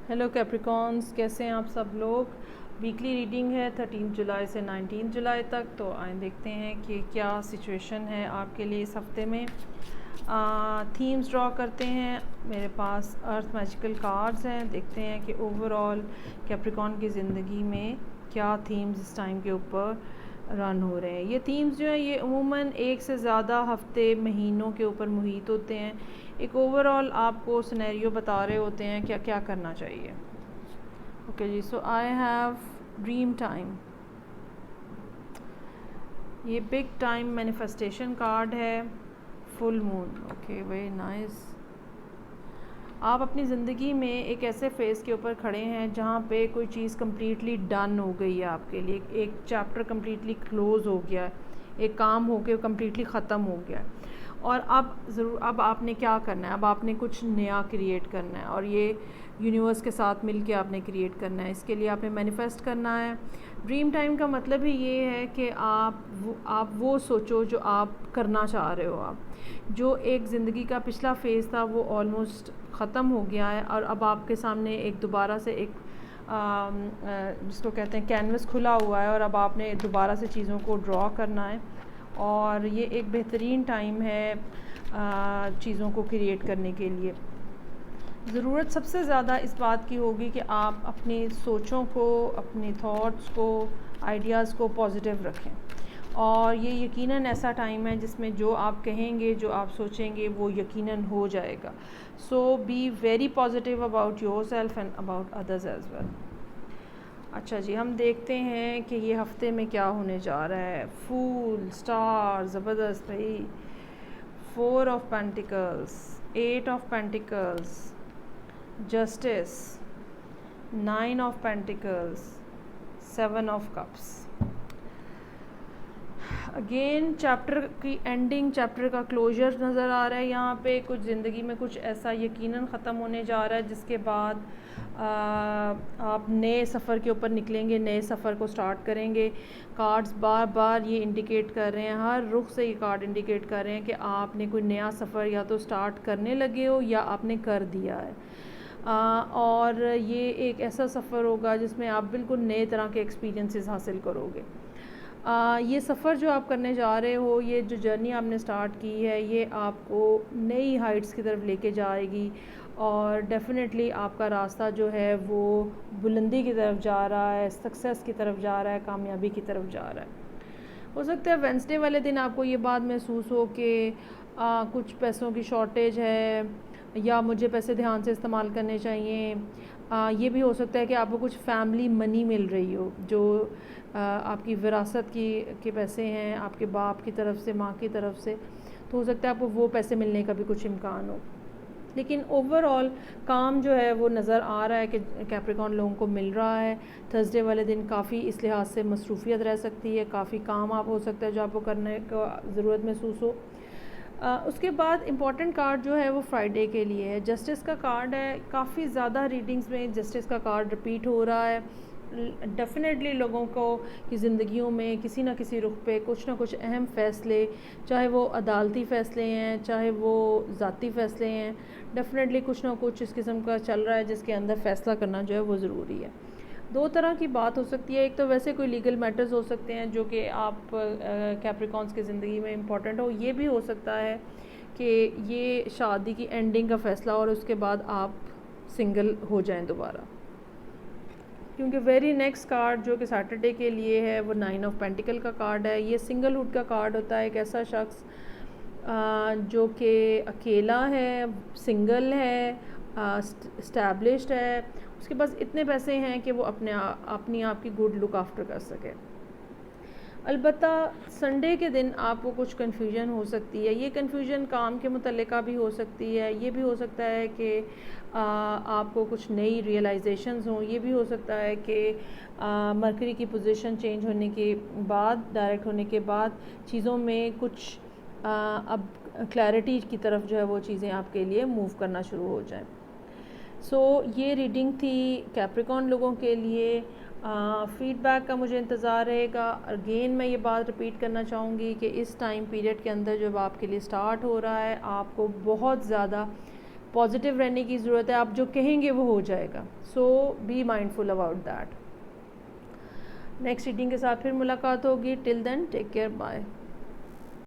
Hello Capricorns, कैसे हैं आप सब लोग। वीकली रीडिंग है 13 जुलाई से 19 जुलाई तक। तो आए देखते हैं कि क्या सिचुएशन है आपके लिए इस हफ्ते में। थीम्स ड्रॉ करते हैं। मेरे पास अर्थ मैजिकल कार्ड्स हैं। देखते हैं कि ओवरऑल कैप्रिकॉन की ज़िंदगी में क्या थीम्स इस टाइम के ऊपर रन हो रहे हैं। ये थीम्स जो हैं ये अमूमन एक से ज़्यादा हफ्ते महीनों के ऊपर मुहित होते हैं। एक ओवरऑल आपको सिनेरियो बता रहे होते हैं क्या क्या करना चाहिए। ओके जी, so I have dream time. ये बिग टाइम मैनिफेस्टेशन कार्ड है। Full moon, okay, very nice. आप अपनी ज़िंदगी में एक ऐसे फेज़ के ऊपर खड़े हैं जहाँ पे कोई चीज़ कम्प्लीटली डन हो गई है आपके लिए। एक चैप्टर कम्प्लीटली क्लोज़ हो गया है, एक काम हो के कम्प्लीटली ख़त्म हो गया है। और अब आपने क्या करना है, अब आपने कुछ नया क्रिएट करना है और ये यूनिवर्स के साथ मिल के आपने क्रिएट करना है। इसके लिए आपने मैनिफेस्ट करना है। ड्रीम टाइम का मतलब ही ये है कि आप वो सोचो जो आप करना चाह रहे हो। आप जो एक ज़िंदगी का पिछला फ़ेज़ था वो ऑलमोस्ट ख़त्म हो गया है और अब आपके सामने एक दोबारा से एक जिसको कहते हैं कैनवस खुला हुआ है और अब आपने दोबारा से चीज़ों को ड्रॉ करना है। और ये एक बेहतरीन टाइम है चीज़ों को क्रिएट करने के लिए। ज़रूरत सबसे ज़्यादा इस बात की होगी कि आप अपनी सोचों को, अपनी थॉट्स को, आइडियाज़ को पॉजिटिव रखें। और ये यकीनन ऐसा टाइम है जिसमें जो आप कहेंगे, जो आप सोचेंगे वो यकीनन हो जाएगा। So be very positive about yourself and about others as well. अच्छा जी, हम देखते हैं कि ये हफ्ते में क्या होने जा रहा है। फूल, स्टार, ज़बरदस्त भाई। 4 of pentacles, 8 of pentacles, justice, 9 of pentacles, 7 of cups. Again chapter की एंडिंग, चैप्टर का क्लोजर नज़र आ रहा है यहाँ पे। कुछ ज़िंदगी में कुछ ऐसा यकीनन ख़त्म होने जा रहा है जिसके बाद आप नए सफ़र के ऊपर निकलेंगे, नए सफ़र को स्टार्ट करेंगे। कार्ड्स बार बार ये इंडिकेट कर रहे हैं, हर रुख से ये कार्ड इंडिकेट कर रहे हैं कि आपने कोई नया सफ़र या तो स्टार्ट करने लगे हो या आपने कर दिया है। और ये एक ऐसा सफ़र होगा जिसमें आप बिल्कुल नए तरह के एक्सपीरियंसेस हासिल करोगे। ये सफ़र जो आप करने जा रहे हो, ये जो जर्नी आपने स्टार्ट की है, ये आपको नई हाइट्स की तरफ लेके जाएगी और डेफ़िनेटली आपका रास्ता जो है वो बुलंदी की तरफ जा रहा है, सक्सेस की तरफ जा रहा है, कामयाबी की तरफ जा रहा है। हो सकता है वेंसडे वाले दिन आपको ये बात महसूस हो कि कुछ पैसों की शॉर्टेज है या मुझे पैसे ध्यान से इस्तेमाल करने चाहिए। ये भी हो सकता है कि आपको कुछ फैमिली मनी मिल रही हो जो आपकी विरासत के पैसे हैं, आपके बाप की तरफ से, माँ की तरफ से। तो हो सकता है आपको वो पैसे मिलने का भी कुछ इम्कान हो। लेकिन ओवरऑल काम जो है वो नज़र आ रहा है कि कैप्रिकॉन लोगों को मिल रहा है। थर्सडे वाले दिन काफ़ी इस लिहाज से मसरूफियत रह सकती है, काफ़ी काम आप हो सकता है जो आपको करने का ज़रूरत महसूस हो। उसके बाद इम्पॉर्टेंट कार्ड जो है वो फ्राइडे के लिए है। जस्टिस का कार्ड है। काफ़ी ज़्यादा रीडिंग्स में जस्टिस का कार्ड रिपीट हो रहा है। डेफ़िनेटली लोगों को की ज़िंदगियों में किसी न किसी रुख पे कुछ ना कुछ अहम फ़ैसले, चाहे वो अदालती फ़ैसले हैं, चाहे वो ज़ाती फ़ैसले हैं, डेफ़िनेटली कुछ ना कुछ इस किस्म का चल रहा है जिसके अंदर फ़ैसला करना जो है वो ज़रूरी है। दो तरह की बात हो सकती है। एक तो वैसे कोई लीगल मैटर्स हो सकते हैं जो कि आप कैप्रिकॉन्स की ज़िंदगी में इम्पॉर्टेंट हो। ये भी हो सकता है कि ये शादी की एंडिंग का फ़ैसला और उसके बाद आप सिंगल हो जाएं दोबारा। क्योंकि वेरी नेक्स्ट कार्ड जो कि सैटरडे के लिए है वो 9 ऑफ पेंटिकल का कार्ड है। ये सिंगलहुड का कार्ड होता है। एक ऐसा शख्स जो कि अकेला है, सिंगल है, स्टैब्लिश्ड है, उसके पास इतने पैसे हैं कि वो अपनी आप की गुड लुक आफ्टर कर सके। अलबत्ता संडे के दिन आपको कुछ कन्फ्यूजन हो सकती है। ये कन्फ्यूजन काम के मुतल्लिका भी हो सकती है। ये भी हो सकता है कि आपको कुछ नई रियलाइजेशंस हों। ये भी हो सकता है कि मरकरी की पोजीशन चेंज होने के बाद, डायरेक्ट होने के बाद चीज़ों में कुछ अब क्लैरिटी की तरफ जो है वो चीज़ें आपके लिए मूव करना शुरू हो जाएं। सो ये रीडिंग थी कैप्रिकॉन लोगों के लिए। फ़ीडबैक का मुझे इंतज़ार रहेगा। अगेन मैं ये बात रिपीट करना चाहूँगी कि इस टाइम पीरियड के अंदर जब आपके लिए स्टार्ट हो रहा है, आपको बहुत ज़्यादा पॉजिटिव रहने की ज़रूरत है, आप जो कहेंगे वो हो जाएगा। So be mindful about that. Next reading के साथ फिर मुलाकात होगी। Till then take care, bye.